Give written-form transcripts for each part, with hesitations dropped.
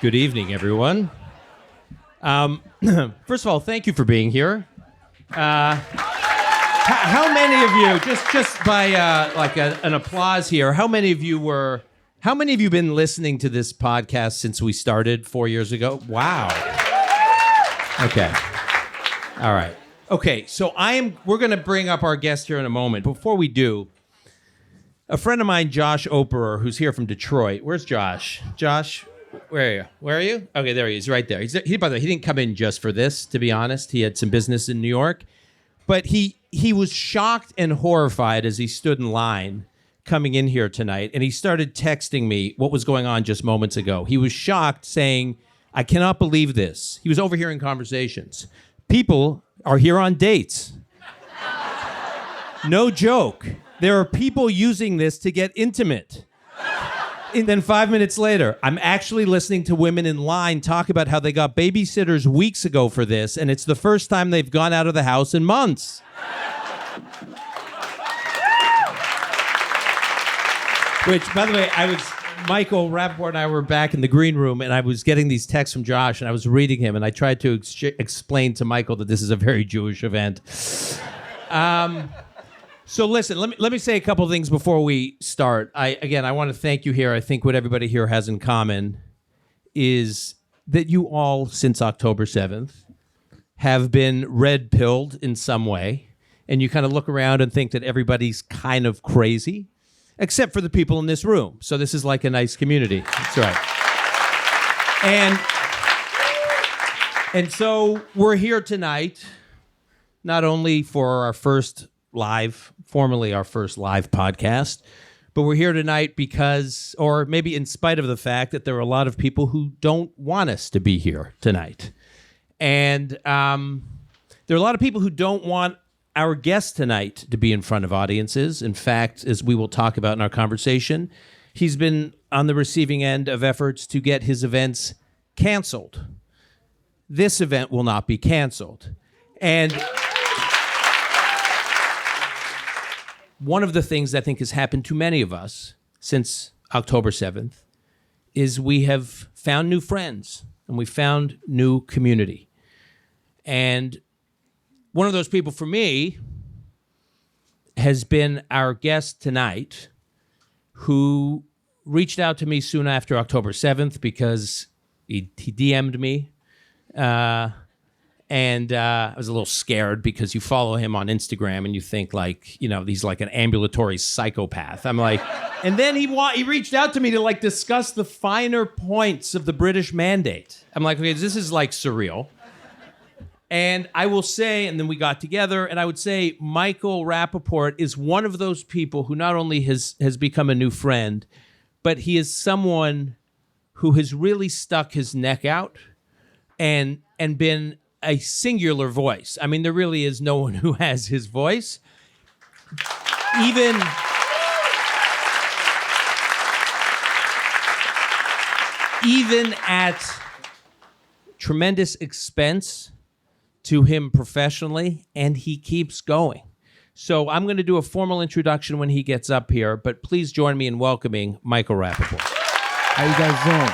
Good evening, everyone. First of all, thank you for being here. How many of you, just by an applause here, how many of you been listening to this podcast since we started 4 years ago? Wow. Okay. All right. Okay, so we're going to bring up our guest here in a moment. Before we do, a friend of mine, Josh Operer, who's here from Detroit. Where's Josh? Josh, where are you? Where are you? Okay, there he is, right there. By the way, he didn't come in just for this, to be honest. He had some business in New York. But he was shocked and horrified as he stood in line coming in here tonight, and he started texting me what was going on just moments ago. He was shocked, saying, I cannot believe this. He was overhearing conversations. People are here on dates. No joke. There are people using this to get intimate. And then 5 minutes later, I'm actually listening to women in line talk about how they got babysitters weeks ago for this, and it's the first time they've gone out of the house in months. Which, by the way, Michael Rapaport and I were back in the green room, and I was getting these texts from Josh, and I was reading him, and I tried to explain to Michael that this is a very Jewish event. So listen, let me say a couple of things before we start. I want to thank you here. I think what everybody here has in common is that you all, since October 7th, have been red-pilled in some way, and you kind of look around and think that everybody's kind of crazy, except for the people in this room. So this is like a nice community. That's right. And so we're here tonight, not only for our formally our first live podcast, but we're here tonight because, or maybe in spite of the fact that there are a lot of people who don't want us to be here tonight. And there are a lot of people who don't want our guest tonight to be in front of audiences. In fact, as we will talk about in our conversation, he's been on the receiving end of efforts to get his events canceled. This event will not be canceled. And one of the things I think has happened to many of us since October 7th is we have found new friends and we found new community. And one of those people for me has been our guest tonight, who reached out to me soon after October 7th because he DM'd me. And I was a little scared because you follow him on Instagram and you think he's like an ambulatory psychopath. I'm like, and then he reached out to me to discuss the finer points of the British mandate. I'm like, okay, this is surreal. And I will say, and then we got together, and I would say Michael Rapaport is one of those people who not only has become a new friend, but he is someone who has really stuck his neck out and been a singular voice. I mean, there really is no one who has his voice. Even at tremendous expense to him professionally, and he keeps going. So I'm going to do a formal introduction when he gets up here, but please join me in welcoming Michael Rapaport. How you guys doing?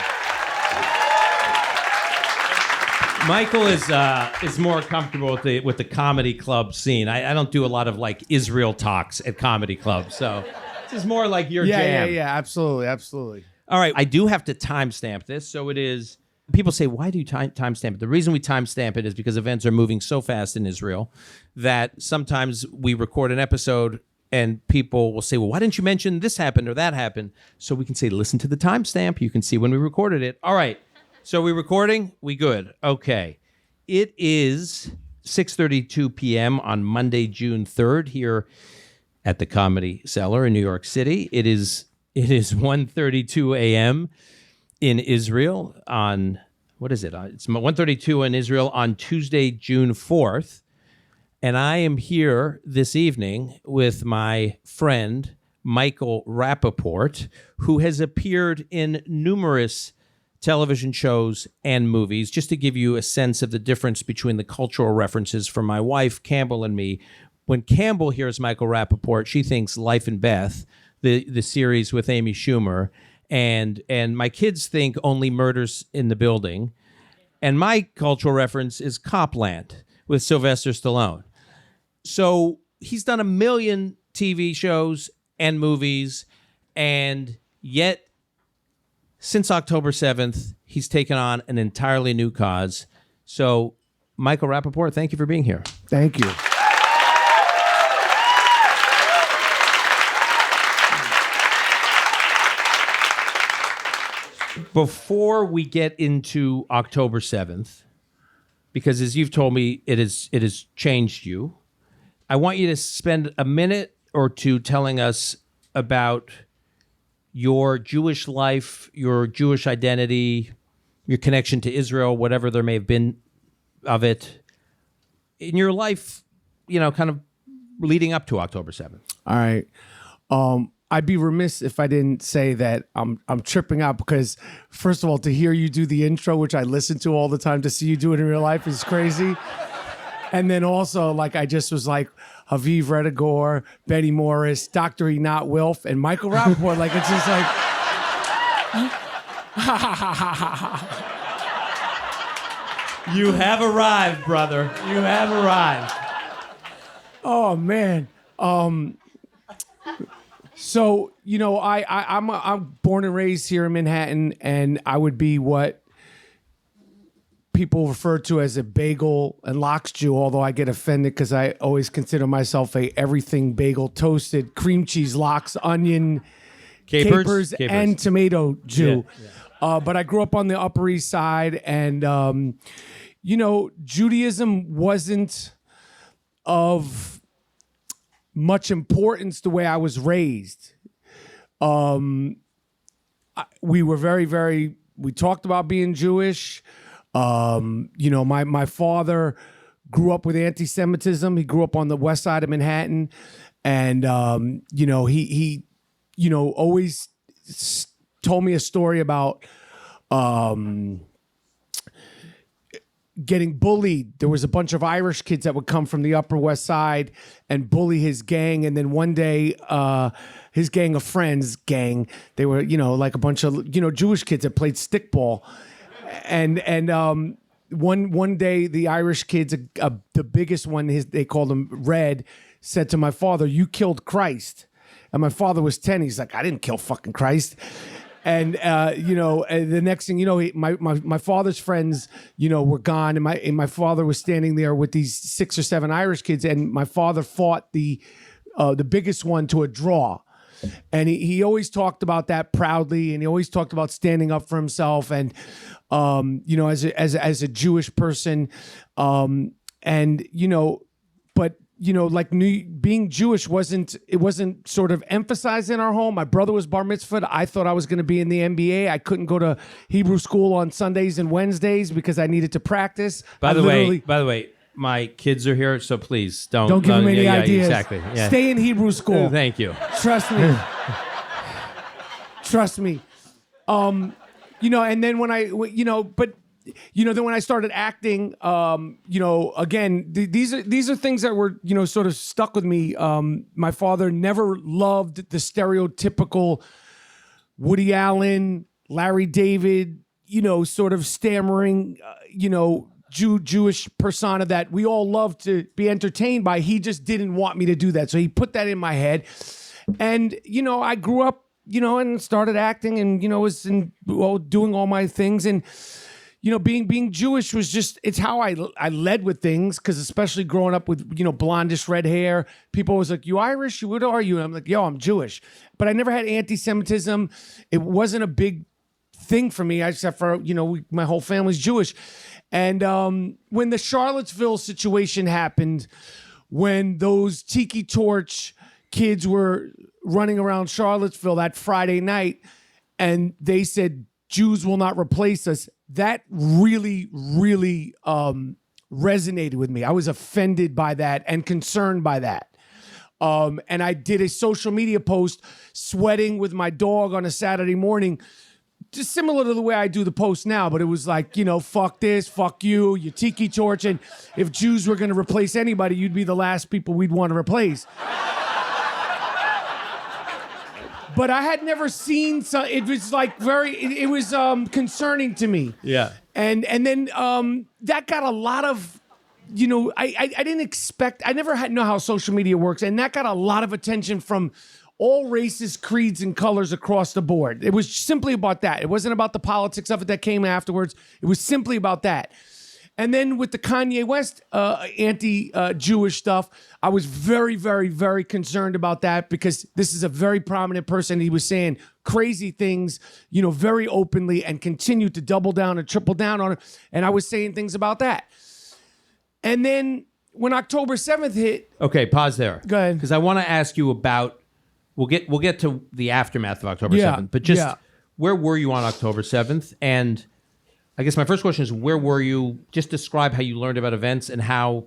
Michael is more comfortable with the comedy club scene. I don't do a lot of Israel talks at comedy clubs, so this is more like your jam. Yeah, absolutely. All right, I do have to timestamp this, so it is. People say, why do you timestamp it? The reason we timestamp it is because events are moving so fast in Israel that sometimes we record an episode and people will say, well, why didn't you mention this happened or that happened? So we can say, listen to the timestamp. You can see when we recorded it. All right. So we recording? We good. Okay. It is 6:32 p.m. on Monday, June 3rd here at the Comedy Cellar in New York City. It is 1:32 a.m. in Israel on, what is it? It's 1:32 in Israel on Tuesday, June 4th. And I am here this evening with my friend, Michael Rapaport, who has appeared in numerous television shows and movies. Just to give you a sense of the difference between the cultural references from my wife, Campbell, and me. When Campbell hears Michael Rapaport, she thinks Life and Beth, the series with Amy Schumer. and my kids think only Murders in the Building, and my cultural reference is Copland with Sylvester Stallone. So he's done a million TV shows and movies, and yet since October 7th, he's taken on an entirely new cause. So, Michael Rapaport, thank you for being here. Thank you. Before we get into October 7th, because as you've told me, it has changed you, I want you to spend a minute or two telling us about your Jewish life, your Jewish identity, your connection to Israel, whatever there may have been of it in your life, kind of leading up to October 7th. All right. I'd be remiss if I didn't say that I'm tripping out because, first of all, to hear you do the intro, which I listen to all the time, to see you do it in real life is crazy. And then also, I just was like, Haviv Redagor, Betty Morris, Dr. Enot Wilf, and Michael Rapaport. It's just like... You have arrived, brother. You have arrived. Oh, man. So, I'm born and raised here in Manhattan, and I would be what people refer to as a bagel and lox Jew, although I get offended because I always consider myself a everything bagel, toasted, cream cheese, lox, onion, capers. And tomato Jew. Yeah. But I grew up on the Upper East Side, and, Judaism wasn't of much importance the way I was raised. We were we talked about being Jewish. My father grew up with anti-Semitism. He grew up on the west side of Manhattan. And, he always told me a story about getting bullied. There was a bunch of Irish kids that would come from the Upper West Side and bully his gang. And then one day, his gang of friends, they were, like a bunch of, Jewish kids that played stickball. And one day, the Irish kids, the biggest one, they called him Red, said to my father, "You killed Christ." And my father was 10. He's like, "I didn't kill fucking Christ." And the next thing my father's friends, were gone, and my father was standing there with these 6 or 7 Irish kids, and my father fought the biggest one to a draw. And he always talked about that proudly, and he always talked about standing up for himself, and as a Jewish person, being Jewish wasn't sort of emphasized in our home. My brother was bar mitzvahed. I thought I was going to be in the NBA. I couldn't go to Hebrew school on Sundays and Wednesdays because I needed to practice. By the way, my kids are here, so please don't give them any ideas. Exactly. Yeah. Stay in Hebrew school. Thank you. Trust me. Trust me. And then when then when I started acting, again, these are things that were, sort of stuck with me. My father never loved the stereotypical Woody Allen, Larry David, sort of stammering, Jewish persona that we all love to be entertained by. He just didn't want me to do that. So he put that in my head. And, I grew up, and started acting and, was doing all my things. And, being Jewish was just, it's how I led with things. Cause especially growing up with, blondish red hair, people was like, "You Irish? What are you?" And I'm like, "Yo, I'm Jewish." But I never had anti-Semitism. It wasn't a big thing for me, except for, my whole family's Jewish. And when the Charlottesville situation happened, when those Tiki Torch kids were running around Charlottesville that Friday night, and they said, "Jews will not replace us," that really, really resonated with me. I was offended by that and concerned by that. And I did a social media post sweating with my dog on a Saturday morning, just similar to the way I do the post now, but it was like, fuck this, fuck you, you Tiki Torch, and if Jews were going to replace anybody, you'd be the last people we'd want to replace. but I had never seen it was like it was concerning to me. Yeah. And then that got a lot of, I didn't expect, I never know how social media works, and that got a lot of attention from all races, creeds, and colors across the board. It was simply about that. It wasn't about the politics of it that came afterwards. It was simply about that. And then with the Kanye West anti-Jewish stuff, I was very, very, very concerned about that because this is a very prominent person. He was saying crazy things, very openly, and continued to double down and triple down on it. And I was saying things about that. And then when October 7th hit... Okay, pause there. Go ahead. Because I want to ask you about... We'll get to the aftermath of October 7th. But just where were you on October 7th? And... I guess my first question is, where were you? Just describe how you learned about events and how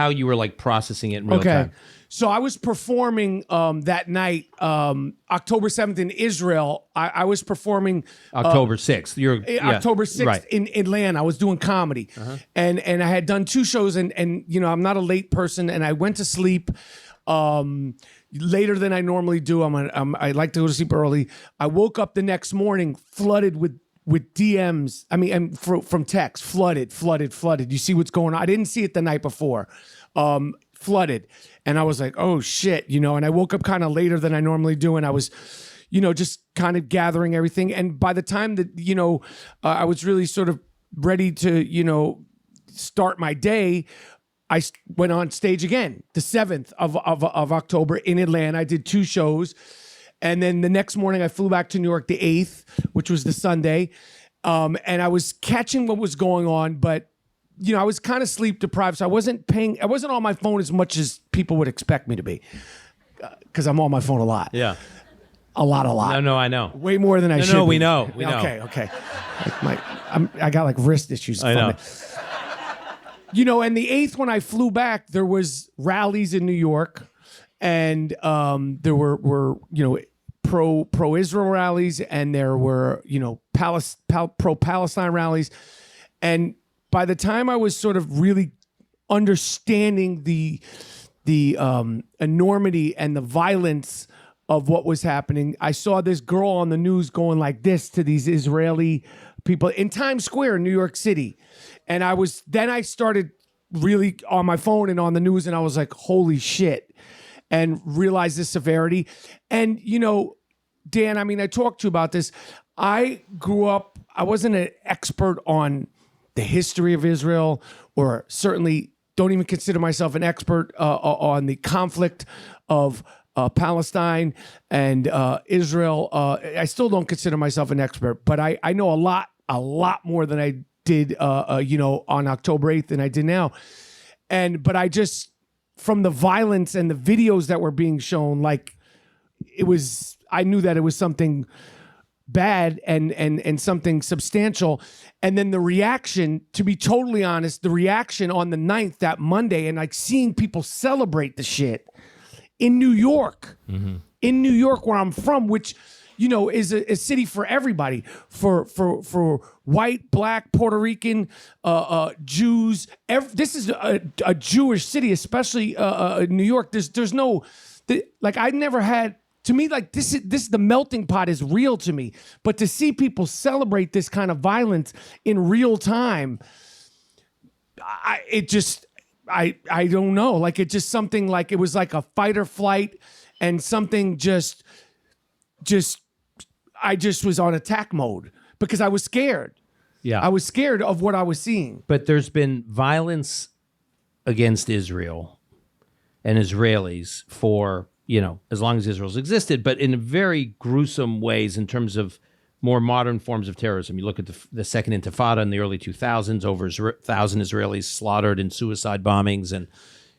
you were like processing it in real time. So I was performing that night, October 7th in Israel. I was performing October 6th. October 6th in Atlanta. I was doing comedy, and I had done 2 shows, and I'm not a late person, and I went to sleep later than I normally do. I like to go to sleep early. I woke up the next morning flooded with DMs, and from text, flooded. You see what's going on? I didn't see it the night before, flooded. And I was like, oh shit, and I woke up kind of later than I normally do. And I was, just kind of gathering everything. And by the time that, I was really sort of ready to, start my day, I went on stage again, the 7th of October in Atlanta. I did 2 shows. And then the next morning I flew back to New York the 8th, which was the Sunday. And I was catching what was going on, but I was kind of sleep deprived. So I wasn't on my phone as much as people would expect me to be. Cause I'm on my phone a lot. Yeah. A lot. No, I know. Way more than I should. No, be. we know. Okay. I got like wrist issues. I know. And the 8th, when I flew back, there was rallies in New York. And there were pro-Israel rallies, and there were pro-Palestine rallies. And by the time I was sort of really understanding the enormity and the violence of what was happening, I saw this girl on the news going like this to these Israeli people in Times Square in New York City. And I started really on my phone and on the news, and I was like, holy shit. And realize the severity. And, Dan, I talked to you about this. I grew up, I wasn't an expert on the history of Israel, or certainly don't even consider myself an expert on the conflict of Palestine and Israel. I still don't consider myself an expert, but I know a lot more than I did, on October 8th than I did now. But I just... from the violence and the videos that were being shown, I knew that it was something bad and something substantial. And then the reaction, to be totally honest, the reaction on the 9th, that Monday, and seeing people celebrate the shit in New York, where I'm from, which, is a city for everybody, for white, black, Puerto Rican, Jews. This is a Jewish city, especially New York. There's no, I never had, to me, this the melting pot is real to me. But to see people celebrate this kind of violence in real time, I don't know. It just something it was like a fight or flight, and something I just was on attack mode because I was scared. Yeah. I was scared of what I was seeing. But there's been violence against Israel and Israelis for, as long as Israel's existed, but in very gruesome ways in terms of more modern forms of terrorism. You look at the Second Intifada in the early 2000s, over 1,000 Israelis slaughtered in suicide bombings. And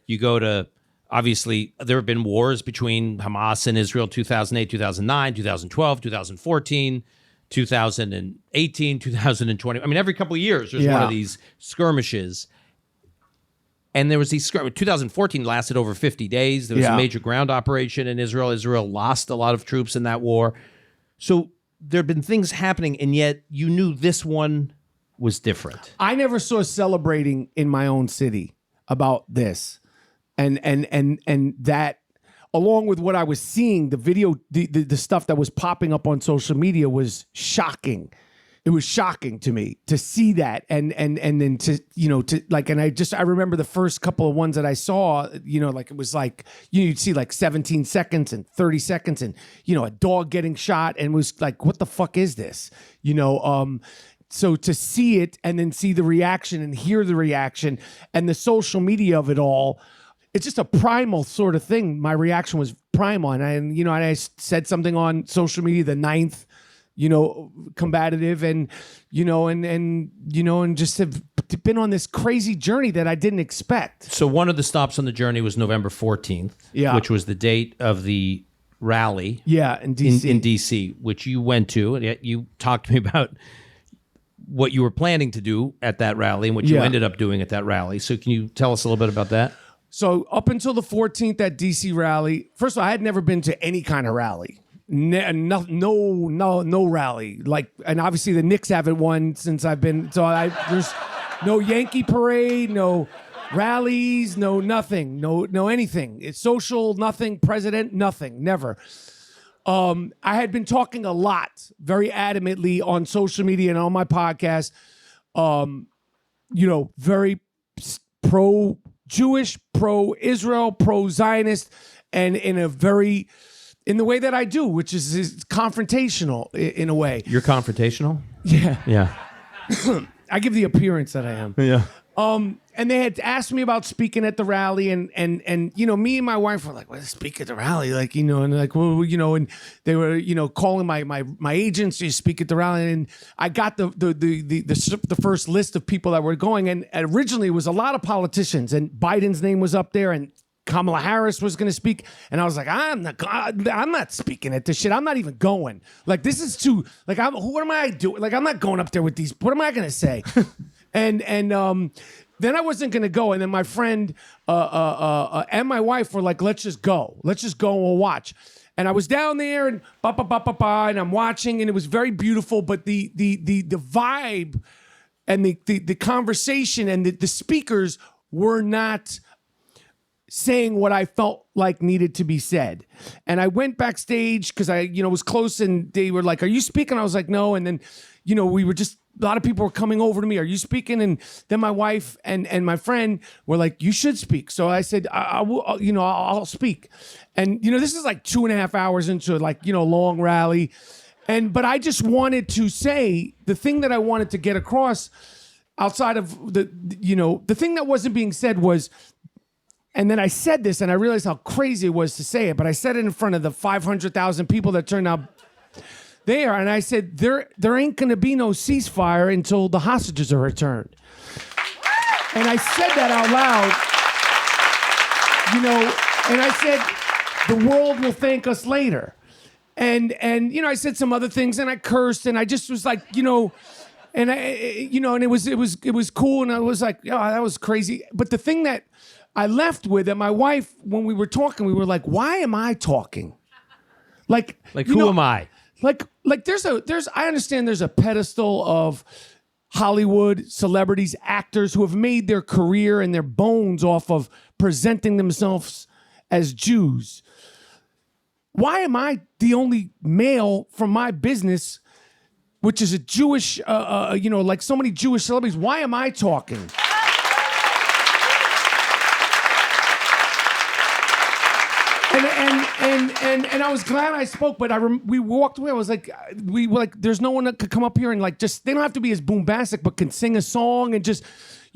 you go to... Obviously, there have been wars between Hamas and Israel, 2008, 2009, 2012, 2014, 2018, 2020. Every couple of years, there's one of these skirmishes. And there was these skirmishes. 2014 lasted over 50 days. There was a major ground operation in Israel. Israel lost a lot of troops in that war. So there have been things happening, and yet you knew this one was different. I never saw celebrating in my own city about this. And that along with what I was seeing, the video, the stuff that was popping up on social media was shocking. It was shocking to me to see that, and then to like, and I remember the first couple of ones that I saw, like it was like you'd see like 17 seconds and 30 seconds, and a dog getting shot, and was like, what the fuck is this? So to see it and then see the reaction and hear the reaction and the social media of it all, it's just a primal sort of thing. My reaction was primal, and I said something on social media the 9th. Combative, and just have been on this crazy journey that I didn't expect. So one of the stops on the journey was November 14th, which was the date of the rally. Yeah, in DC. In DC, which you went to, and you talked to me about what you were planning to do at that rally and what you ended up doing at that rally. So can you tell us a little bit about that? So up until the 14th at DC rally, first of all, I had never been to any kind of rally. No rally. Like, and obviously the Knicks haven't won since I've been. So there's no Yankee parade, no rallies, no nothing, no anything. It's social, nothing. President, nothing. Never. I had been talking a lot, very adamantly on social media and on my podcast. Very pro-Jewish, pro-Israel, pro-Zionist, and in the way that I do, which is confrontational in a way. You're confrontational? Yeah. Yeah. I give the appearance that I am. Yeah. And they had asked me about speaking at the rally, and me and my wife were like, well, speak at the rally, like, and like, well, and they were, calling my agents to speak at the rally, and I got the first list of people that were going, and originally it was a lot of politicians, and Biden's name was up there, and Kamala Harris was going to speak, and I was like, I'm not speaking at this shit. I'm not even going. Like, this is too, like, what am I doing? Like, I'm not going up there with these. What am I going to say? and then I wasn't going to go. And then my friend and my wife were like, let's just go. Let's just go and we'll watch. And I was down there and and I'm watching, and it was very beautiful. But the vibe and the conversation and the speakers were not saying what I felt like needed to be said. And I went backstage because I, was close, and they were like, are you speaking? I was like, no. And then, we were just, a lot of people were coming over to me. Are you speaking? And then my wife and my friend were like, you should speak. So I said, I will, I'll speak. And, this is like 2.5 hours into long rally. But I just wanted to say the thing that I wanted to get across outside of the thing that wasn't being said was, and then I said this, and I realized how crazy it was to say it, but I said it in front of the 500,000 people that turned out there, and I said, there ain't going to be no ceasefire until the hostages are returned. And I said that out loud, and I said, the world will thank us later. And I said some other things, and I cursed, and I just was like, and and it was cool, and I was like, oh, that was crazy. But the thing that I left with, and my wife, when we were talking, we were like, why am I talking? Like who am I? Like I understand there's a pedestal of Hollywood celebrities, actors who have made their career and their bones off of presenting themselves as Jews. Why am I the only male from my business, which is a Jewish, like so many Jewish celebrities? Why am I talking? And I was glad I spoke, but we walked away. I was like, there's no one that could come up here and like just, they don't have to be as bombastic, but can sing a song and just,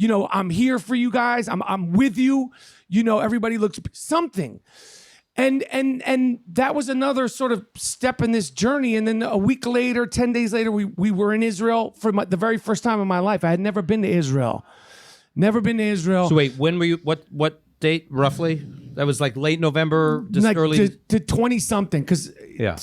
I'm here for you guys. I'm with you. Everybody looks something. And that was another sort of step in this journey. And then a week later, 10 days later, we were in Israel for the very first time in my life. I had never been to Israel. Never been to Israel. So wait, when were you, what date roughly? That was like late November, just like early to 20-something, because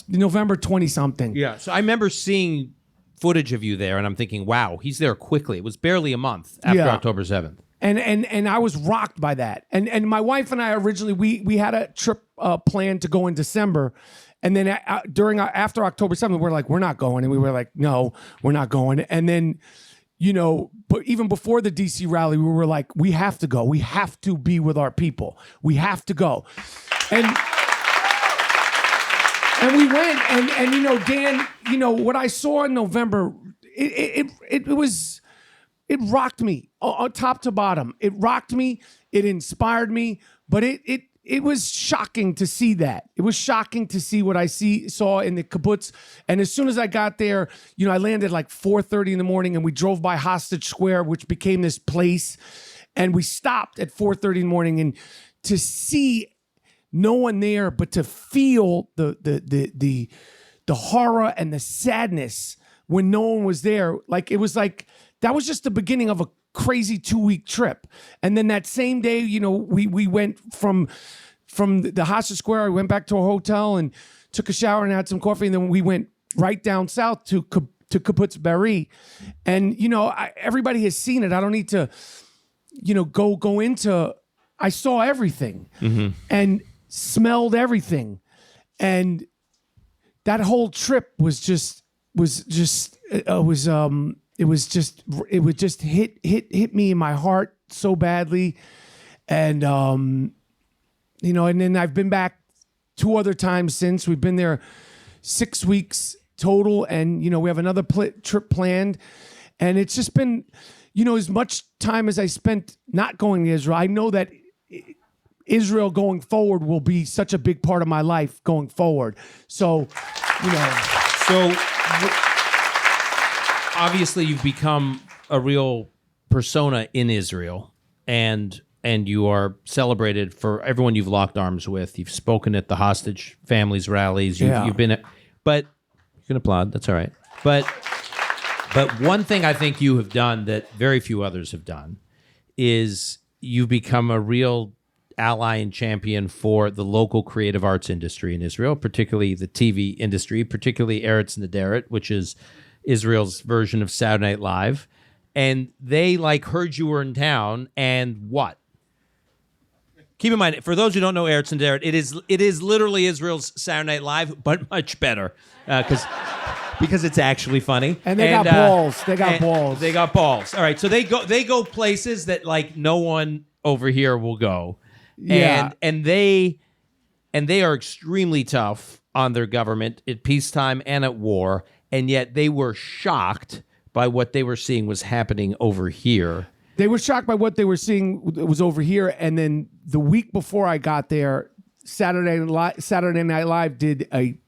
November 20-something. Yeah. So I remember seeing footage of you there, and I'm thinking, wow, he's there quickly. It was barely a month after October 7th. And I was rocked by that. And my wife and I originally, we had a trip planned to go in December. And then after October 7th, we're like, we're not going. And we were like, no, we're not going. And then, but even before the DC rally, we were like, we have to go. We have to be with our people. We have to go. And And we went, and you know, Dan, you know, what I saw in November, it rocked me top to bottom. It rocked me. It inspired me. But it was shocking to see that. It was shocking to see what I saw in the kibbutz. And as soon as I got there, you know, I landed like 4:30 in the morning, and we drove by Hostage Square, which became this place. And we stopped at 4:30 in the morning, and to see no one there, but to feel the horror and the sadness when no one was there, like it was like that was just the beginning of a crazy 2-week trip. And then that same day, you know, we went from the Hostage Square. I went back to a hotel and took a shower and had some coffee, and then we went right down south to Kibbutz Be'eri. And you know, everybody has seen it. I don't need to, you know, go into. I saw everything and smelled everything, and that whole trip was just hit me in my heart so badly. And you know, and then I've been back 2 other times since. We've been there 6 weeks total, and you know, we have another trip planned. And it's just been, you know, as much time as I spent not going to Israel, I know that Israel going forward will be such a big part of my life going forward. So, you know. So obviously you've become a real persona in Israel, and you are celebrated for everyone you've locked arms with. You've spoken at the hostage families rallies. You've been at, but you can applaud. That's all right. But one thing I think you have done that very few others have done is you've become a real ally and champion for the local creative arts industry in Israel, particularly the TV industry, particularly Eretz Nederet, which is Israel's version of Saturday Night Live. And they like heard you were in town, and what? Keep in mind, for those who don't know Eretz Nederet, it is literally Israel's Saturday Night Live, but much better because it's actually funny. And they got balls. They got balls. They got balls. All right, so they go places that like no one over here will go. Yeah. And they are extremely tough on their government at peacetime and at war, and yet they were shocked by what they were seeing was happening over here. They were shocked by what they were seeing was over here, and then the week before I got there, Saturday Night Live did a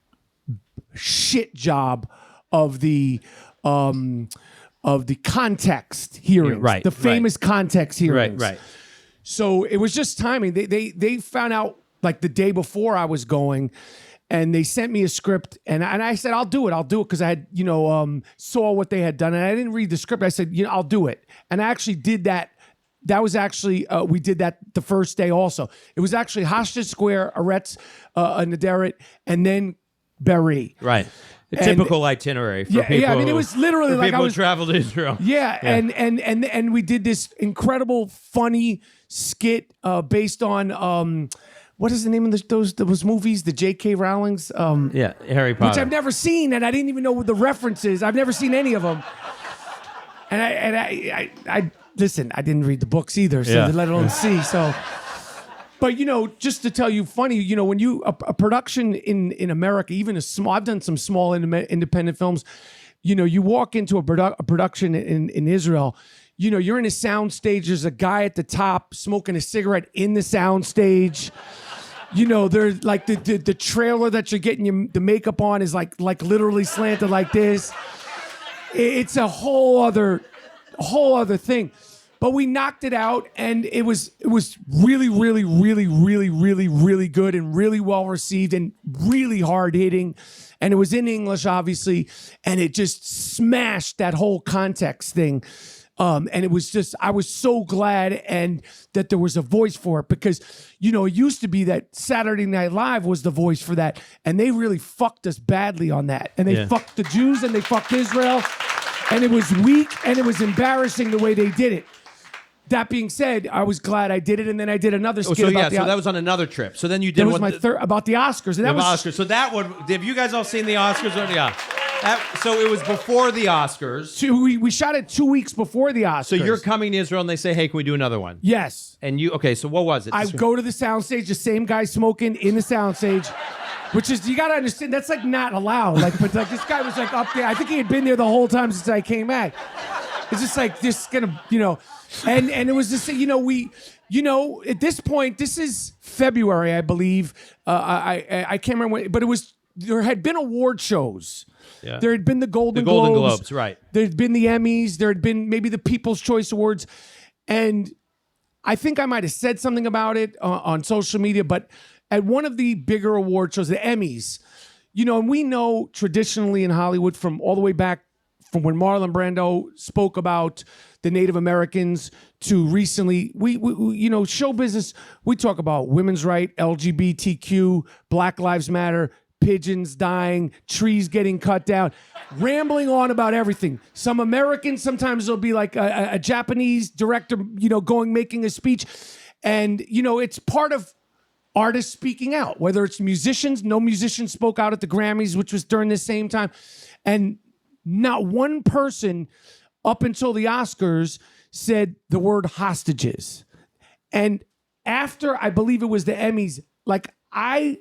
shit job of the context hearings, the famous context hearings. Right. So it was just timing. They found out like the day before I was going, and they sent me a script, and I said I'll do it because I had saw what they had done, and I didn't read the script. I said I'll do it, and I actually did that. That was actually we did that the first day also. It was actually Hostage Square, Eretz Nederet, and then Be'eri. Right. A typical itinerary for people. Yeah, I mean, it was literally like people who traveled to Israel. Yeah. And we did this incredible, funny skit based on what is the name of those movies? The J.K. Rowling's Harry Potter, which I've never seen, and I didn't even know what the reference is. I've never seen any of them. And I listen. I didn't read the books either, so let alone see. So. But, just to tell you funny, when a production in America, even I've done some small independent films, you walk into a production in Israel, you're in a sound stage. There's a guy at the top smoking a cigarette in the sound stage. There's like the trailer that you're getting the makeup on is like literally slanted like this. It's a whole other thing. But we knocked it out, and it was really, really, really, really, really, really good and really well received and really hard hitting. And it was in English, obviously, and it just smashed that whole context thing. And it was just, I was so glad and that there was a voice for it because, it used to be that Saturday Night Live was the voice for that. And they really fucked us badly on that. And they fucked the Jews and they fucked Israel. And it was weak and it was embarrassing the way they did it. That being said, I was glad I did it, and then I did another skit about so that was on another trip. So then you did that was my third about the Oscars, and that was Oscars. So that one, have you guys all seen the Oscars? So it was before the Oscars. We shot it 2 weeks before the Oscars. So you're coming to Israel, and they say, "Hey, can we do another one?" Yes. And so what was it? I go to the soundstage, the same guy smoking in the soundstage. Which is, you gotta understand, that's like not allowed. Like, but like this guy was like up there. I think he had been there the whole time since I came back. It's just like this gonna, and it was just, at this point, this is February, I believe. I can't remember when, but there had been award shows. Yeah. There had been the Golden Globes, right? There had been the Emmys. There had been maybe the People's Choice Awards, and I think I might have said something about it on social media. But at one of the bigger award shows, the Emmys, and we know traditionally in Hollywood from all the way back from when Marlon Brando spoke about the Native Americans to recently, we show business. We talk about women's rights, LGBTQ, Black Lives Matter, pigeons dying, trees getting cut down, rambling on about everything. Some Americans, sometimes there'll be like a Japanese director, making a speech. And, it's part of artists speaking out, whether it's musicians. No musicians spoke out at the Grammys, which was during the same time. And not one person up until the Oscars said the word hostages. And after, I believe it was the Emmys, like I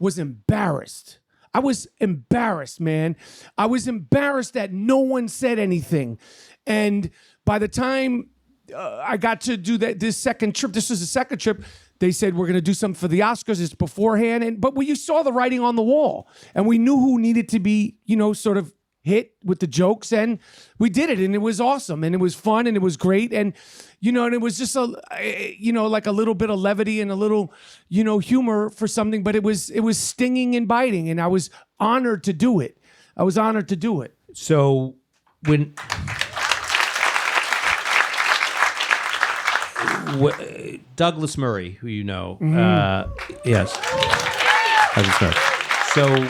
was embarrassed. I was embarrassed, man. I was embarrassed that no one said anything. And by the time I got to do this second trip, this was the second trip, they said, we're going to do something for the Oscars. It's beforehand. But you saw the writing on the wall. And we knew who needed to be, sort of hit with the jokes. And we did it. And it was awesome. And it was fun. And it was great. And, and it was just like a little bit of levity and a little, humor for something. But it was stinging and biting. And I was honored to do it. So when... Douglas Murray, who you know, yes, Douglas Murray. So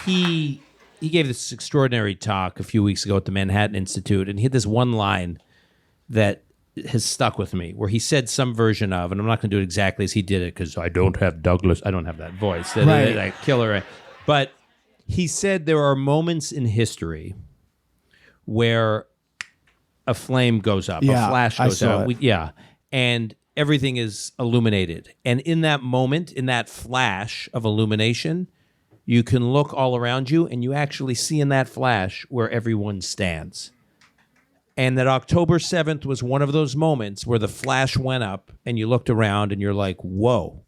he gave this extraordinary talk a few weeks ago at the Manhattan Institute, and he had this one line that has stuck with me, where he said some version of, and I'm not going to do it exactly as he did it because I don't have that voice, that killer. But he said there are moments in history where a flame goes up, a flash goes out. And everything is illuminated. And in that moment, in that flash of illumination, you can look all around you and you actually see in that flash where everyone stands. And that October 7th was one of those moments where the flash went up and you looked around and you're like, whoa,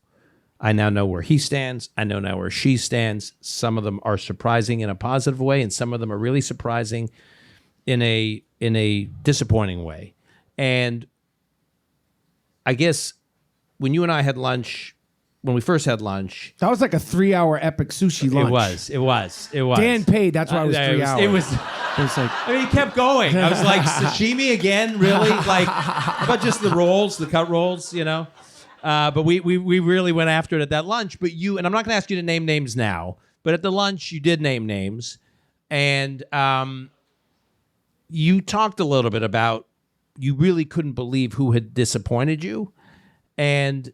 I now know where he stands. I know now where she stands. Some of them are surprising in a positive way, and some of them are really surprising in a disappointing way. And I guess when you and I had lunch, when we first had lunch, that was like a 3-hour epic sushi lunch. It was. Dan paid. That's why it was 3 hours. It was like, I mean, he kept going. I was like, sashimi again, really? Like, how about just the rolls, the cut rolls, But we really went after it at that lunch. But and I'm not going to ask you to name names now, but at the lunch you did name names, and you talked a little bit about you really couldn't believe who had disappointed you. And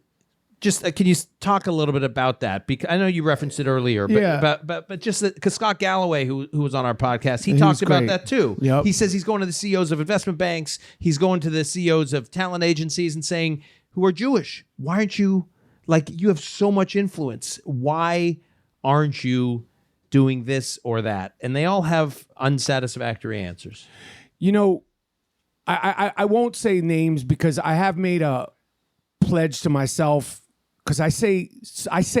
just can you talk a little bit about that? Because I know you referenced it earlier, but just because Scott Galloway, who was on our podcast, he talked about that too. Yep. He says he's going to the CEOs of investment banks. He's going to the CEOs of talent agencies and saying, who are Jewish, why aren't you, like, you have so much influence. Why aren't you doing this or that? And they all have unsatisfactory answers. I won't say names because I have made a pledge to myself, because I say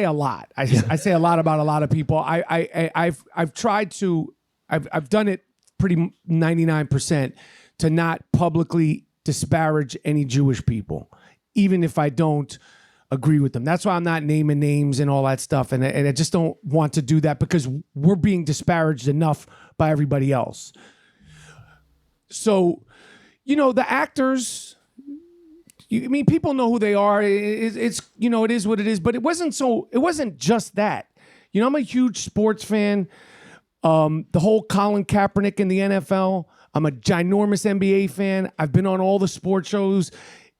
a lot. I say a lot about a lot of people. I've tried to, I've done it pretty 99% to not publicly disparage any Jewish people, even if I don't agree with them. That's why I'm not naming names and all that stuff. And I just don't want to do that because we're being disparaged enough by everybody else. So, the actors, people know who they are. It's it is what it is, but it wasn't just that. I'm a huge sports fan. The whole Colin Kaepernick in the NFL. I'm a ginormous NBA fan. I've been on all the sports shows,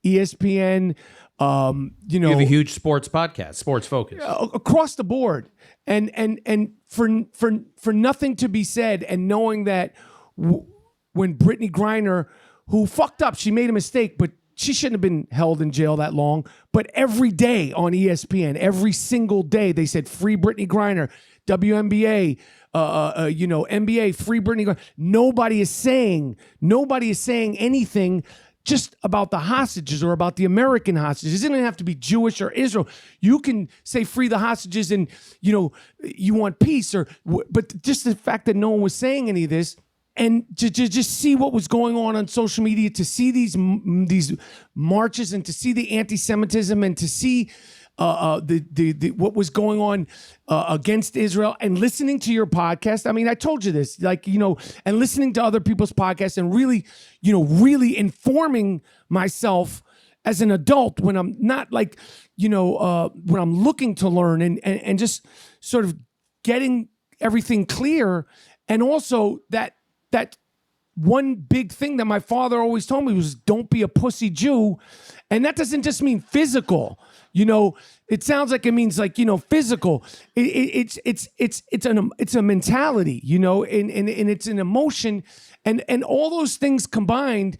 ESPN, you have a huge sports podcast, Sports Focus, across the board. And for nothing to be said, and knowing that when Brittany Griner, who fucked up, she made a mistake, but she shouldn't have been held in jail that long. But every day on ESPN, every single day, they said free Brittany Griner, WNBA, NBA, free Brittany Griner. Nobody is saying anything just about the hostages or about the American hostages. It doesn't even have to be Jewish or Israel. You can say free the hostages and, you want peace, but just the fact that no one was saying any of this, and to just see what was going on social media, to see these marches and to see the anti-Semitism and to see what was going on against Israel, and listening to your podcast. I mean, I told you this, and listening to other people's podcasts and really, really informing myself as an adult when I'm not when I'm looking to learn and just sort of getting everything clear. And also that one big thing that my father always told me was, don't be a pussy Jew. And that doesn't just mean physical. It sounds like it means physical. It's a mentality, and it's an emotion, and all those things combined.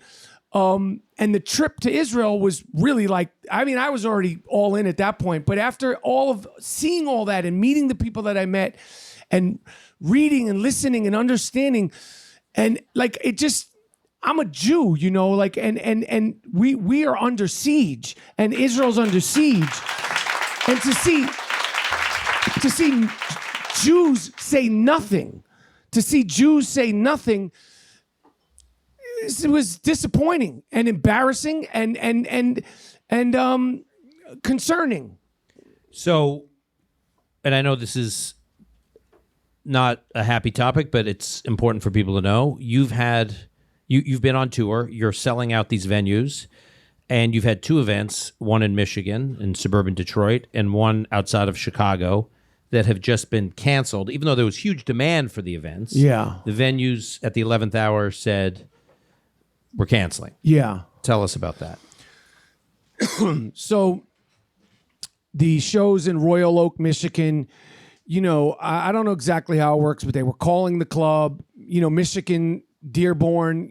And the trip to Israel was really I was already all in at that point, but after seeing all that and meeting the people that I met and reading and listening and understanding, and I'm a Jew, and we are under siege, and Israel's under siege. And to see Jews say nothing, it was disappointing and embarrassing and concerning. So, and I know this is not a happy topic, but it's important for people to know. You've been on tour. You're selling out these venues, and you've had two events, one in Michigan, in suburban Detroit, and one outside of Chicago, that have just been canceled, even though there was huge demand for the events. Yeah. The venues at the 11th hour said, we're canceling. Yeah. Tell us about that. So the shows in Royal Oak, Michigan, I don't know exactly how it works, but they were calling the club, Michigan, Dearborn,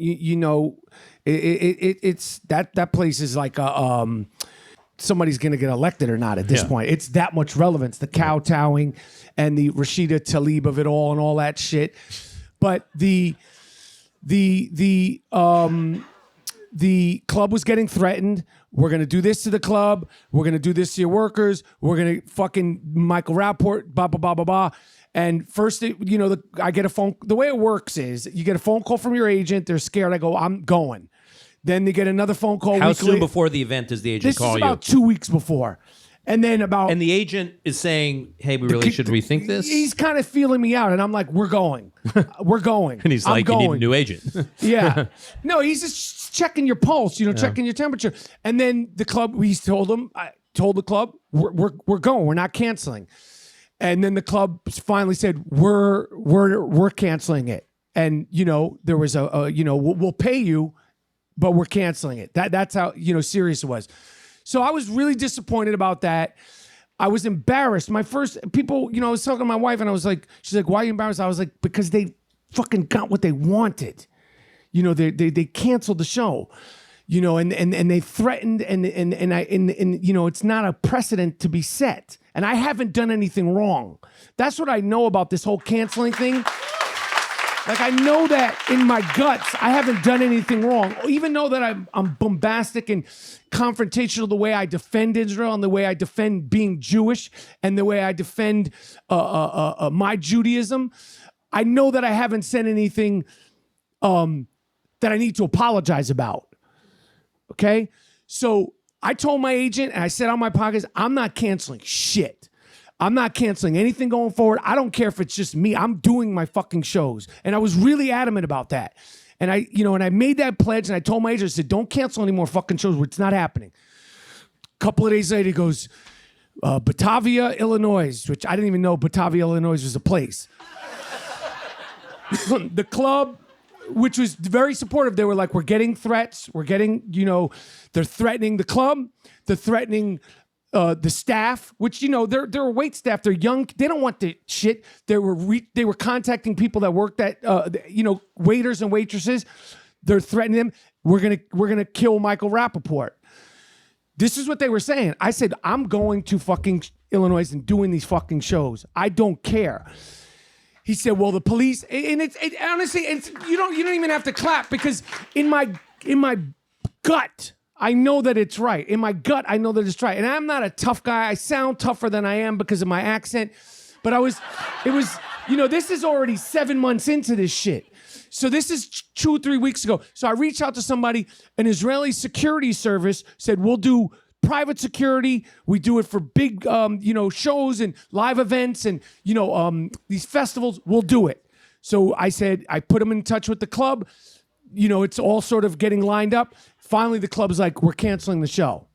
it's that place is like somebody's going to get elected or not at this point. It's that much relevance, the kowtowing and the Rashida Tlaib of it all and all that shit. But the club was getting threatened. We're going to do this to the club. We're going to do this to your workers. We're going to fucking Michael Rapaport, blah, blah, blah, blah, blah. And first, I get a phone. The way it works is you get a phone call from your agent. They're scared. I go, I'm going. Then they get another phone call. How soon before the event does the agent call you? This is about 2 weeks before. And then And the agent is saying, hey, we really should rethink this? He's kind of feeling me out. And I'm like, we're going. We're going. And he's like, you need a new agent. Yeah. No, he's just checking your pulse, checking your temperature. And then the club, I told the club, we're going. We're not canceling. And then the club finally said, we're canceling it. And, there was we'll pay you, but we're canceling it. That's how, serious it was. So I was really disappointed about that. I was embarrassed. My first people, I was talking to my wife and I was like, she's like, why are you embarrassed? I was like, because they fucking got what they wanted. They canceled the show, and they threatened and it's not a precedent to be set. And I haven't done anything wrong. That's what I know about this whole canceling thing. I know that in my guts, I haven't done anything wrong. Even though that I'm bombastic and confrontational the way I defend Israel and the way I defend being Jewish and the way I defend my Judaism, I know that I haven't said anything that I need to apologize about. Okay? So I told my agent and I said on my podcast, I'm not canceling shit. I'm not canceling anything going forward. I don't care if it's just me. I'm doing my fucking shows. And I was really adamant about that. And I made that pledge and I told my agent, I said, don't cancel any more fucking shows. It's not happening. A couple of days later, he goes, Batavia, Illinois, which I didn't even know Batavia, Illinois was a place. The club, which was very supportive, they were like, we're getting threats. We're getting, they're threatening the club. They're threatening the staff, which, they're a wait staff. They're young. They don't want the shit. They were contacting people that worked at, waiters and waitresses. They're threatening them. We're gonna kill Michael Rapaport. this is what they were saying. I said, I'm going to fucking Illinois and doing these fucking shows. I don't care. He said, well, the police, and honestly, you don't even have to clap, because in my gut, I know that it's right. In my gut, I know that it's right. And I'm not a tough guy. I sound tougher than I am because of my accent. But this is already 7 months into this shit. So this is 2 or 3 weeks ago. So I reached out to somebody, an Israeli security service said, we'll do private security. We do it for big, shows and live events and, these festivals. We'll do it. So I said, I put them in touch with the club. It's all sort of getting lined up. Finally, the club's like, we're canceling the show.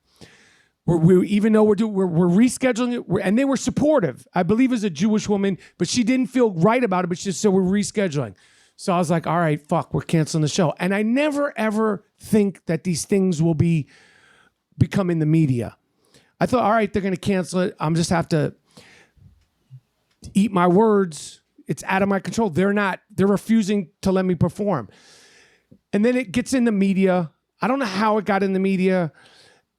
Even though we're rescheduling it, and they were supportive. I believe as a Jewish woman, but she didn't feel right about it, but she just said, we're rescheduling. So I was like, all right, fuck, we're canceling the show. And I never, ever think that these things will become in the media. I thought, all right, they're going to cancel it. I'm just have to eat my words. It's out of my control. They're refusing to let me perform. And then it gets in the media. I don't know how it got in the media.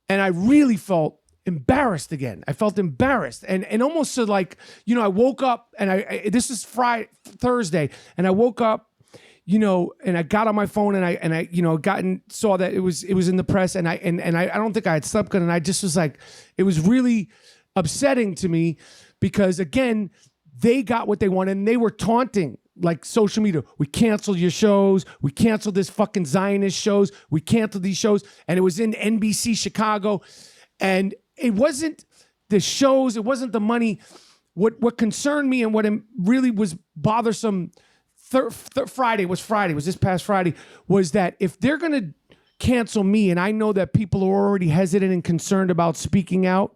And I really felt embarrassed again. I felt embarrassed and almost so like, I woke up and this is Thursday, and I woke up, and I got on my phone and I saw that it was in the press, and I don't think I had slept good, and I just was like, it was really upsetting to me because again, they got what they wanted and they were taunting. Like social media, we canceled your shows. We canceled this fucking Zionist shows. We canceled these shows. And it was in NBC Chicago. And it wasn't the shows. It wasn't the money. What concerned me and what really was bothersome Friday was this past Friday, was that if they're going to cancel me, and I know that people are already hesitant and concerned about speaking out,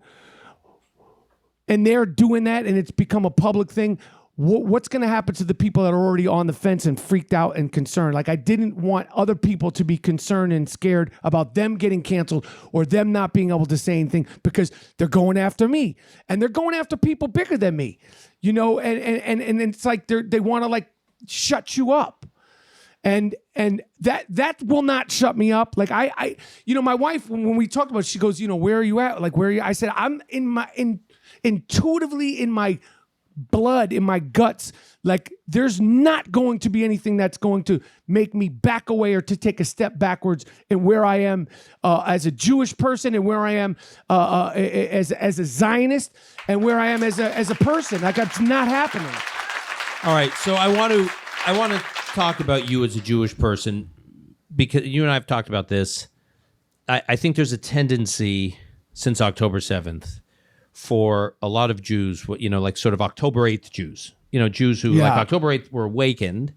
and they're doing that and it's become a public thing, what's going to happen to the people that are already on the fence and freaked out and concerned? Like, I didn't want other people to be concerned and scared about them getting canceled or them not being able to say anything, because they're going after me and they're going after people bigger than me, and it's like they want to like shut you up. And that will not shut me up. Like I my wife, when we talked about it, she goes, where are you at? Like, where are you? I said, I'm intuitively in my blood, in my guts, like there's not going to be anything that's going to make me back away or to take a step backwards in where I am as a Jewish person, and where I am as a Zionist, and where I am as a person. Like, that's not happening. All right, so I want to talk about you as a Jewish person, because you and I have talked about this. I think there's a tendency since October 7th for a lot of Jews, like sort of October 8th Jews, Jews who like October 8th were awakened,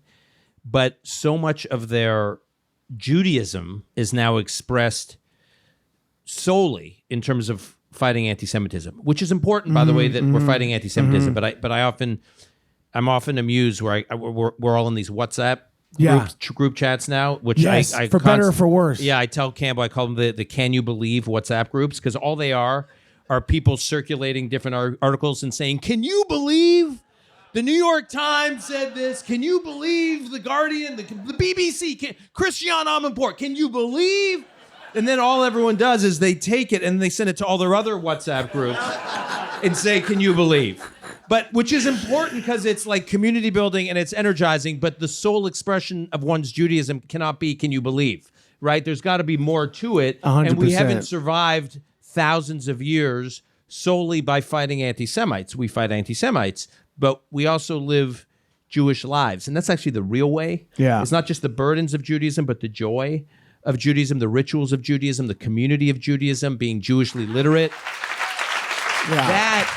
but so much of their Judaism is now expressed solely in terms of fighting anti-Semitism, which is important, by the way, that we're fighting anti-Semitism. But I'm often amused where we're all in these WhatsApp group chats now, which I for better or for worse. Yeah, I tell Campbell, I call them the "Can you believe" WhatsApp groups, because all they are people circulating different articles and saying, "Can you believe the New York Times said this? Can you believe the Guardian, the BBC, Christian Amanpour? Can you believe?" And then all everyone does is they take it and they send it to all their other WhatsApp groups and say, "Can you believe?" But which is important because it's like community building and it's energizing, but the sole expression of one's Judaism cannot be, "Can you believe?" Right? There's got to be more to it. 100%. And we haven't survived thousands of years solely by fighting anti-Semites. We fight anti-Semites, but we also live Jewish lives. And that's actually the real way. Yeah. It's not just the burdens of Judaism, but the joy of Judaism, the rituals of Judaism, the community of Judaism, being Jewishly literate. Yeah.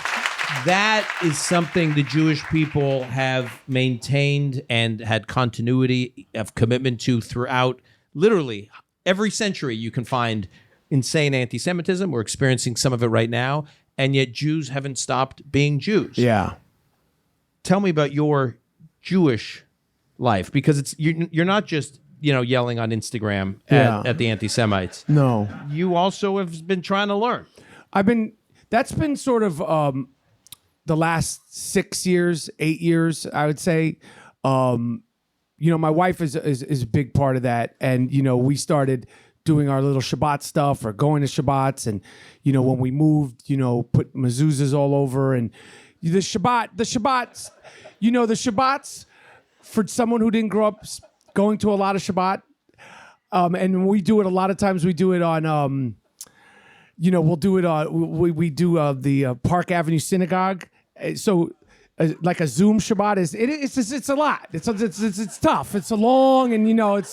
That is something the Jewish people have maintained and had continuity of commitment to throughout literally every century. You can find insane anti-Semitism. We're experiencing some of it right now, and yet Jews haven't stopped being Jews. Yeah. Tell me about your Jewish life, because you're not just yelling on Instagram at the anti-Semites. No. You also have been trying to learn. That's been sort of the last 6 years, 8 years, I would say. My wife is a big part of that, and we started doing our little Shabbat stuff or going to Shabbats. And, when we moved, put mezuzahs all over. And the Shabbats, the Shabbats, for someone who didn't grow up going to a lot of Shabbat, and we do it a lot of times, we do it on, we'll do it on, we do the Park Avenue Synagogue. So like a Zoom Shabbat it's a lot. It's tough. It's a long, and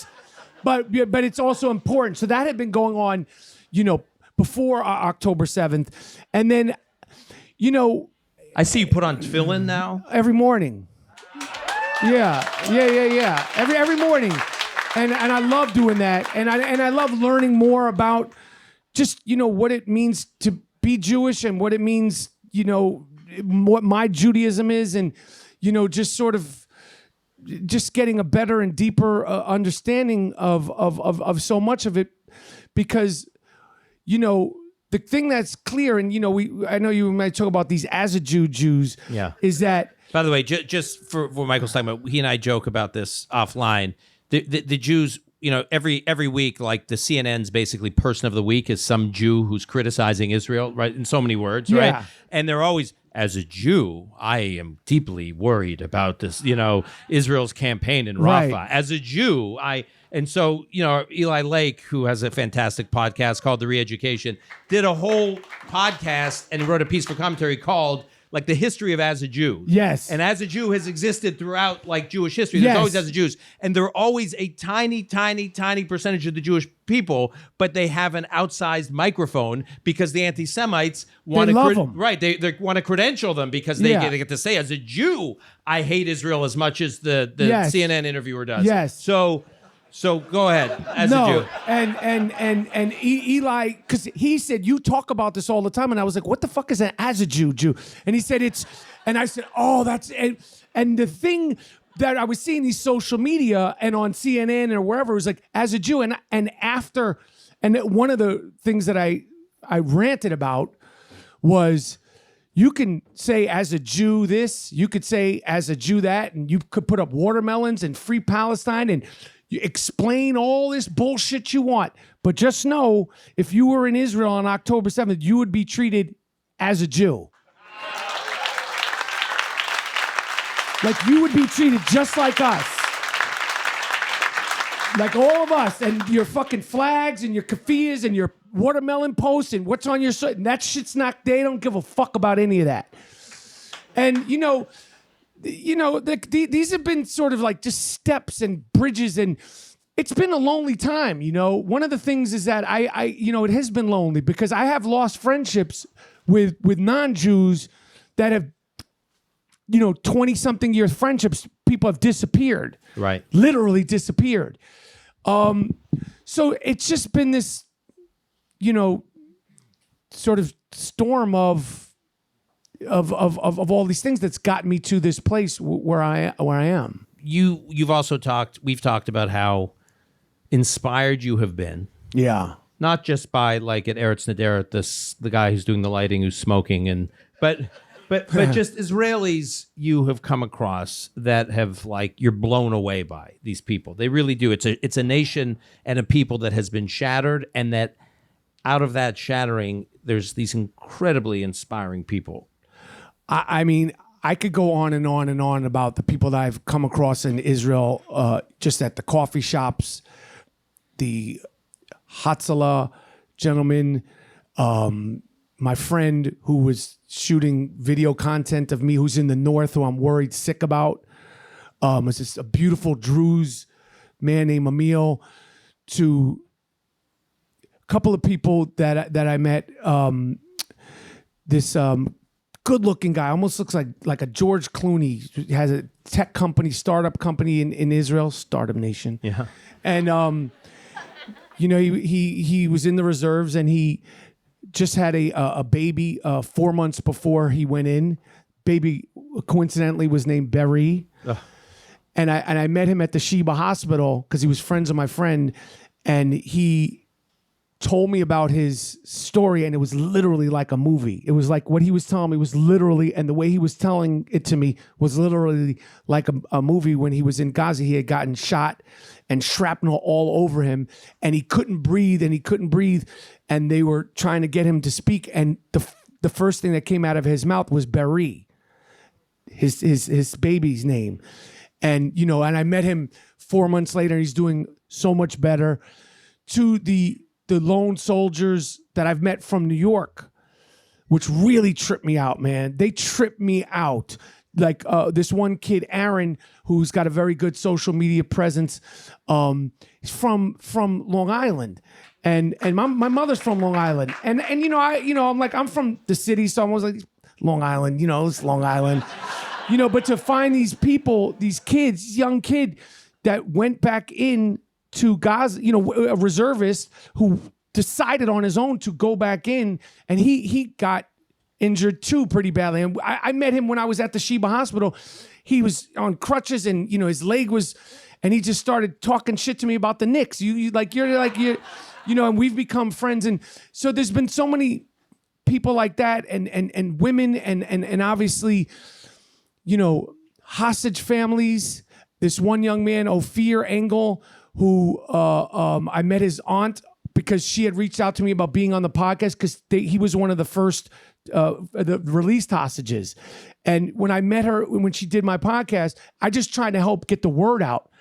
but it's also important. So that had been going on, before October 7th, and then, I see you put on tefillin now. Every morning. Yeah. Every morning, and I love doing that, and I love learning more about just what it means to be Jewish and what it means, what my Judaism is, and just sort of just getting a better and deeper understanding of so much of it, because the thing that's clear, and I know you might talk about these as a Jews, is that, by the way, just for what Michael's talking about, he and I joke about this offline. The Jews, every week, like the CNN's basically person of the week is some Jew who's criticizing Israel, right? In so many words, right? Yeah. And they're always, as a Jew, I am deeply worried about this, Israel's campaign in Rafah. Right. As a Jew, and so, Eli Lake, who has a fantastic podcast called The Re-Education, did a whole podcast and wrote a piece for commentary called like the history of as a Jew. Yes. And as a Jew has existed throughout like Jewish history. Yes. There's always as a Jews. And they're always a tiny, tiny, tiny percentage of the Jewish people, but they have an outsized microphone because the anti-Semites want They to love them. Right. They want to credential them because they get to say, as a Jew, I hate Israel as much as the Yes. CNN interviewer does. Yes. So go ahead, as a Jew. And Eli, because he said, you talk about this all the time. And I was like, what the fuck is an as a Jew? And he said, and I said, oh, that's, and the thing that I was seeing these social media and on CNN or wherever, it was like, as a Jew. And one of the things that I ranted about was, you can say as a Jew this, you could say as a Jew that, and you could put up watermelons and free Palestine, and you explain all this bullshit you want. But just know, if you were in Israel on October 7th, you would be treated as a Jew. Like you would be treated just like us. Like all of us, and your fucking flags and your keffiyehs and your watermelon posts and what's on your shirt. And that shit's not, they don't give a fuck about any of that. And these have been sort of like just steps and bridges, and it's been a lonely time. One of the things is that it has been lonely because I have lost friendships with non-Jews that have, 20-something year friendships. People have disappeared. Right. Literally disappeared. So it's just been this, sort of storm of all these things that's gotten me to this place where I am. We've talked about how inspired you have been. Yeah. Not just by like at Eretz Nederet, the guy who's doing the lighting, who's smoking, but just Israelis you have come across that have like, you're blown away by these people. They really do. It's a nation and a people that has been shattered, and that out of that shattering, there's these incredibly inspiring people. I mean, I could go on and on and on about the people that I've come across in Israel, just at the coffee shops, the Hatzalah gentleman, my friend who was shooting video content of me, who's in the north, who I'm worried sick about. It's just a beautiful Druze man named Emil, to a couple of people that I met. This good-looking guy, almost looks like a George Clooney. He has a tech company, startup company in Israel, Startup Nation. Yeah. And he was in the reserves, and he just had a baby 4 months before he went in. Baby coincidentally was named Berry. Ugh. And I met him at the Sheba Hospital because he was friends with my friend, and he told me about his story, and it was literally like a movie. It was like what he was telling me was literally, and the way he was telling it to me was literally like a movie. When he was in Gaza, he had gotten shot, and shrapnel all over him, and he couldn't breathe, and they were trying to get him to speak, and the first thing that came out of his mouth was Beri, his baby's name. And, and I met him 4 months later. He's doing so much better. To the lone soldiers that I've met from New York, which really tripped me out, man. They tripped me out. Like this one kid, Aaron, who's got a very good social media presence. He's from Long Island. And my mother's from Long Island. And I'm from the city, so I was like, Long Island, it's Long Island. But to find these people, these kids, young kid that went back in to Gaza, a reservist who decided on his own to go back in, and he got injured too pretty badly. And I met him when I was at the Sheba Hospital. He was on crutches, and his leg was, and he just started talking shit to me about the Knicks. You're and we've become friends. And so there's been so many people like that, and women, and obviously, hostage families. This one young man, Ophir Engel, who I met his aunt because she had reached out to me about being on the podcast because he was one of the first the released hostages. And when I met her, when she did my podcast, I just tried to help get the word out.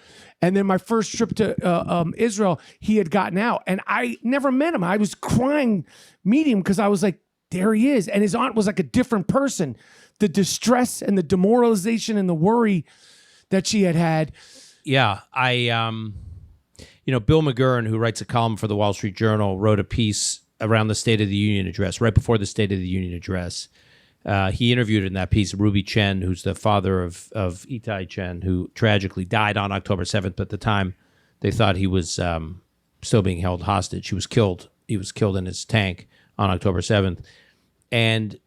And then my first trip to Israel, he had gotten out, and I never met him. I was crying meeting him because I was like, there he is. And his aunt was like a different person. The distress and the demoralization and the worry that she had. Yeah, Bill McGurn, who writes a column for the Wall Street Journal, wrote a piece around the State of the Union address, right before the State of the Union address. He interviewed in that piece Ruby Chen, who's the father of Itai Chen, who tragically died on October 7th. But at the time, they thought he was still being held hostage. He was killed. He was killed in his tank on October 7th. And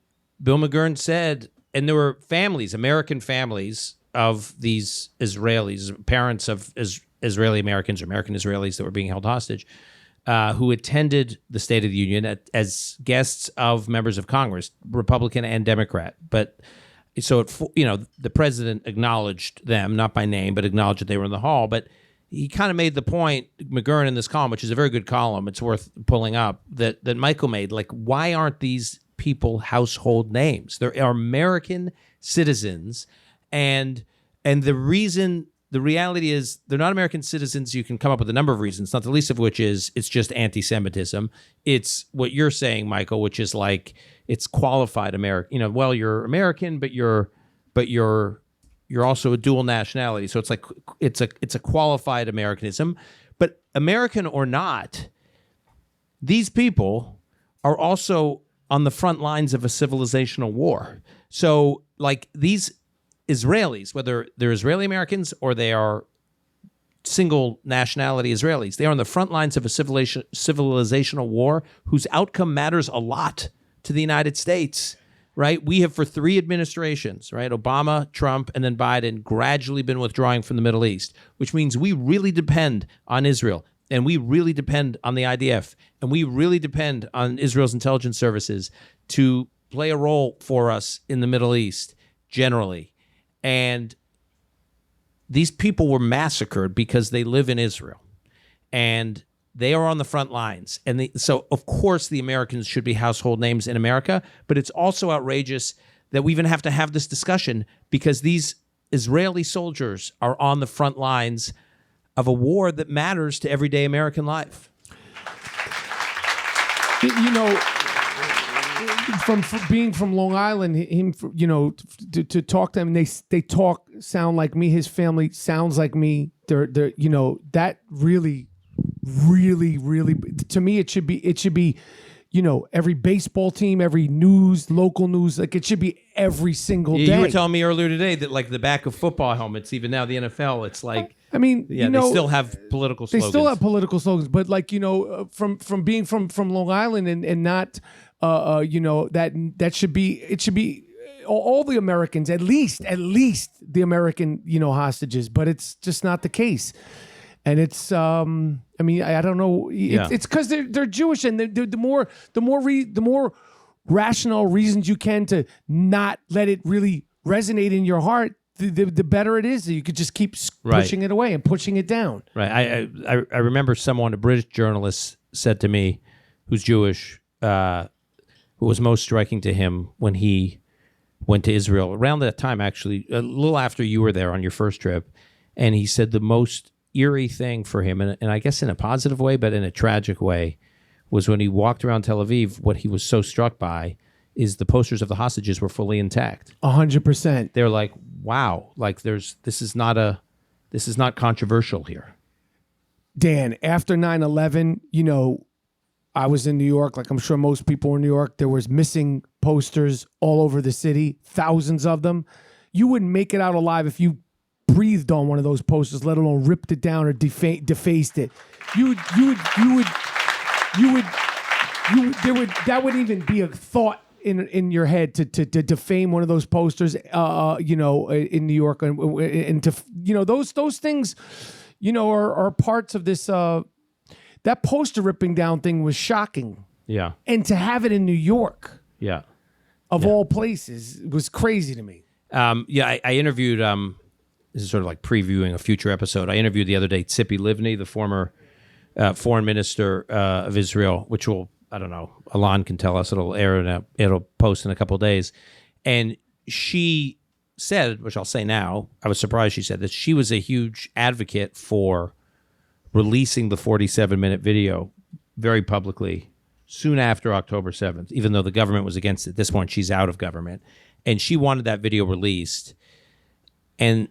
Bill McGurn said, and there were families, American families of these Israelis, parents of Israeli Americans or American Israelis that were being held hostage, who attended the State of the Union as guests of members of Congress, Republican and Democrat. But so, the president acknowledged them, not by name, but acknowledged that they were in the hall. But he kind of made the point, McGurn, in this column, which is a very good column, it's worth pulling up, that Michael made, like, why aren't these people household names? They're American citizens, and the reality is they're not American citizens. You can come up with a number of reasons, not the least of which is it's just anti-Semitism. It's what you're saying, Michael, which is like it's qualified American. Well, you're American, but you're also a dual nationality. So it's like it's a qualified Americanism. But American or not, these people are also on the front lines of a civilizational war. So like these Israelis, whether they're Israeli Americans or they are single nationality Israelis, they are on the front lines of a civilizational war whose outcome matters a lot to the United States, right? We have for 3 administrations, right? Obama, Trump, and then Biden gradually been withdrawing from the Middle East, which means we really depend on Israel, and we really depend on the IDF, and we really depend on Israel's intelligence services to play a role for us in the Middle East generally. And these people were massacred because they live in Israel, and they are on the front lines. And so, of course, the Americans should be household names in America, but it's also outrageous that we even have to have this discussion because these Israeli soldiers are on the front lines of a war that matters to everyday American life. From being from Long Island, him, to talk to them, they sound like me. His family sounds like me. They're that really, to me, it should be, every baseball team, every local news, like it should be every single day. You were telling me earlier today that like the back of football helmets, even now the NFL, it's like, I mean, they still have political slogans. They still have political slogans, but like, from being from Long Island and not, that should be, it should be all the Americans, at least the American, hostages, but it's just not the case. And it's, I don't know. It's because they're Jewish, and the more rational reasons you can to not let it really resonate in your heart, the better it is. You could just keep pushing it away and pushing it down. Right. I remember someone, a British journalist, said to me, who's Jewish, who was most striking to him when he went to Israel around that time, actually, a little after you were there on your first trip. And he said the most eerie thing for him, and I guess in a positive way, but in a tragic way, was when he walked around Tel Aviv, what he was so struck by is the posters of the hostages were fully intact. 100%. They're like, wow, like this is not controversial here. Dan, after 9/11, you know, I was in New York, like I'm sure most people in New York. There was missing posters all over the city, thousands of them. You wouldn't make it out alive if you breathed on one of those posters, let alone ripped it down or defaced it. That wouldn't even be a thought in your head to defame one of those posters, you know, in New York, and to, you know, those things, you know, are parts of this. That poster ripping down thing was shocking. Yeah. And to have it in New York, of all places, was crazy to me. I interviewed. This is sort of like previewing a future episode. I interviewed the other day Tzipi Livni, the former foreign minister of Israel, which will, I don't know, Alon can tell us. It'll post in a couple of days. And she said, which I'll say now, I was surprised she said that she was a huge advocate for releasing the 47-minute video very publicly soon after October 7th, even though the government was against it. At this point, she's out of government. And she wanted that video released. And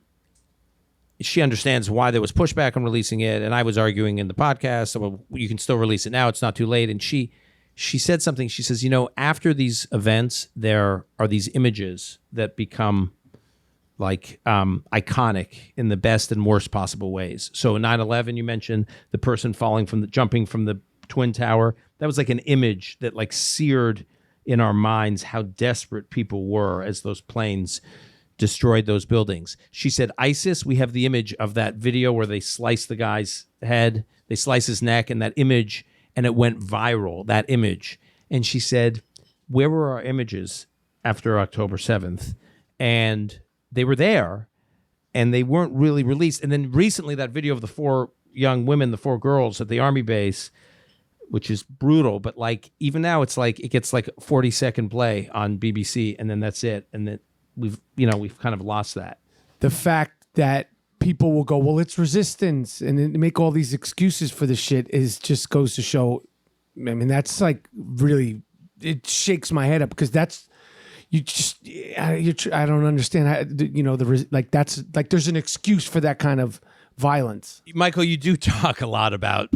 she understands why there was pushback on releasing it. And I was arguing in the podcast, well, you can still release it now. It's not too late. And she said something. She says, you know, after these events, there are these images that become like iconic in the best and worst possible ways. So in 9/11, you mentioned the person jumping from the Twin Tower. That was like an image that like seared in our minds how desperate people were as those planes destroyed those buildings. She said, ISIS, we have the image of that video where they slice the guy's head, they slice his neck, and that image, and it went viral, that image. And she said, where were our images after October 7th? And they were there, and they weren't really released. And then recently, that video of the 4 young women, the 4 girls at the army base, which is brutal, but like even now, it's like it gets like 40-second play on BBC, and then that's it. And that we've kind of lost that. The fact that people will go, well, it's resistance, and then make all these excuses for the shit just goes to show. I mean, that's like really, it shakes my head up, because that's, I don't understand how, you know, that's like there's an excuse for that kind of violence. Michael, you do talk a lot about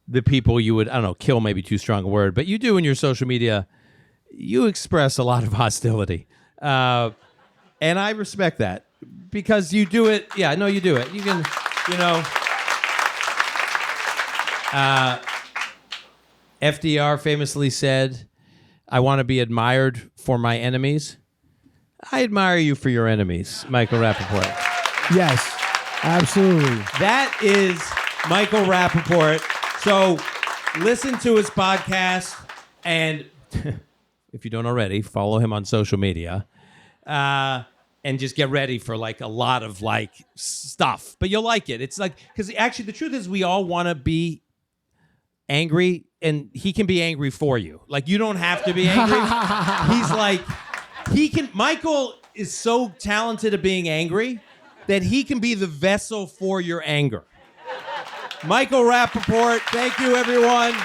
the people you would, I don't know, kill, maybe too strong a word, but you do in your social media. You express a lot of hostility. And I respect that, because you do it. Yeah, I know you do it. You can, you know. FDR famously said, I want to be admired for my enemies. I admire you for your enemies, Michael Rapaport. Yes, absolutely. That is Michael Rapaport. So listen to his podcast, and if you don't already, follow him on social media, and just get ready for like a lot of like stuff. But you'll like it. It's like, because actually the truth is we all want to be angry, and he can be angry for you. Like, you don't have to be angry. He's like, Michael is so talented at being angry that he can be the vessel for your anger. Michael Rapaport, thank you, everyone.